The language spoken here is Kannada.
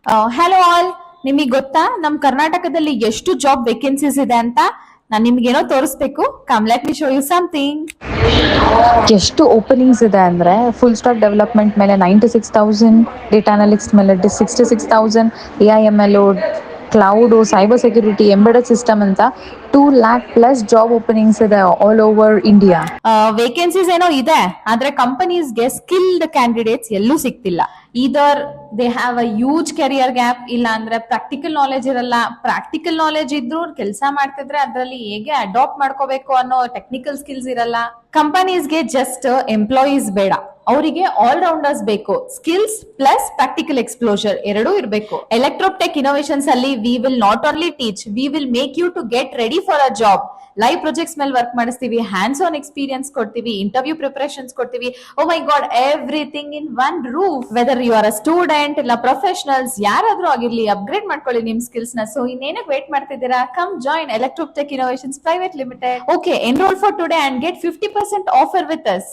ಹಲೋ ಆಲ್, ನಿಮಗೆ ಗೊತ್ತಾ ನಮ್ ಕರ್ನಾಟಕದಲ್ಲಿ ಎಷ್ಟು ಜಾಬ್ ವೇಕೆನ್ಸೀಸ್ ಇದೆ ಅಂತ? ನಾನ್ ನಿಮ್ಗೇನೋ ತೋರಿಸ್ಬೇಕು. Come let me show you something. ಎಷ್ಟು ಓಪನಿಂಗ್ಸ್ ಇದೆ ಅಂದರೆ ಫುಲ್ ಸ್ಟಾಕ್ ಡೆವಲಪ್ಮೆಂಟ್ ಮೇಲೆ 96,000, ಡೇಟಾ ಅನಲಿಸ್ಟ್ ಮೇಲೆ 66,000, AI/ML, cloud, cyber security, embedded system ಅಂತ 2 lakh+ ಜಾಬ್ ಓಪನಿಂಗ್ಸ್ ಇದೆ ಆಲ್ ಓವರ್ ಇಂಡಿಯಾ. ವೇಕೆನ್ಸೀಸ್ ಏನೋ ಇದೆ, ಆದ್ರೆ ಕಂಪನೀಸ್ಗೆ ಸ್ಕಿಲ್ಡ್ ಕ್ಯಾಂಡಿಡೇಟ್ಸ್ ಎಲ್ಲೂ ಸಿಗ್ತಿಲ್ಲ. ಇದರ್ they have a huge career gap, ಇಲ್ಲ ಅಂದ್ರೆ ಪ್ರಾಕ್ಟಿಕಲ್ ನಾಲೆಜ್ ಇರಲ್ಲ. ಪ್ರಾಕ್ಟಿಕಲ್ ನಾಲೆಜ್ ಇದ್ರು ಕೆಲಸ ಮಾಡ್ತಿದ್ರೆ ಅದರಲ್ಲಿ ಹೇಗೆ ಅಡಾಪ್ಟ್ ಮಾಡ್ಕೋಬೇಕು ಅನ್ನೋ ಟೆಕ್ನಿಕಲ್ ಸ್ಕಿಲ್ಸ್ ಇರಲ್ಲ. ಕಂಪನೀಸ್ಗೆ ಜಸ್ಟ್ ಎಂಪ್ಲಾಯೀಸ್ ಬೇಡ, ಅವರಿಗೆ ಆಲ್ ರೌಂಡರ್ಸ್ ಬೇಕು. ಸ್ಕಿಲ್ಸ್ ಪ್ಲಸ್ ಪ್ರಾಕ್ಟಿಕಲ್ ಎಕ್ಸ್ಪ್ಲೋಜರ್ ಎರಡೂ ಇರಬೇಕು. ಎಲೆಕ್ಟ್ರೋಟೆಕ್ ಇನೋವೇಷನ್ಸ್ ಅಲ್ಲಿ we will not only teach, we will make you to get ready for a job. Live projects ಮೇಲೆ ವರ್ಕ್ ಮಾಡಿಸ್ತೀವಿ, ಹ್ಯಾಂಡ್ಸ್ ಆನ್ ಎಕ್ಸ್ಪೀರಿಯನ್ಸ್ ಕೊಡ್ತೀವಿ, ಇಂಟರ್ವ್ಯೂ ಪ್ರಿಪರೇಷನ್ಸ್ ಕೊಡ್ತೀವಿ. Oh my god, everything in one roof. Whether you are a student ಇಲ್ಲ ಪ್ರೊಫೆಷನಲ್ಸ್, ಯಾರಾದ್ರೂ ಆಗಿರ್ಲಿ, ಅಪ್ಗ್ರೇಡ್ ಮಾಡ್ಕೊಳ್ಳಿ ನಿಮ್ ಸ್ಕಿಲ್ಸ್ ನ. ಸೊ ಇನ್ನೇನಕ್ಕೆ ವೇಟ್ ಮಾಡ್ತಿದ್ದೀರಾ? Come join Electrotech innovations private limited. Okay, enroll for today and get 50% offer with us.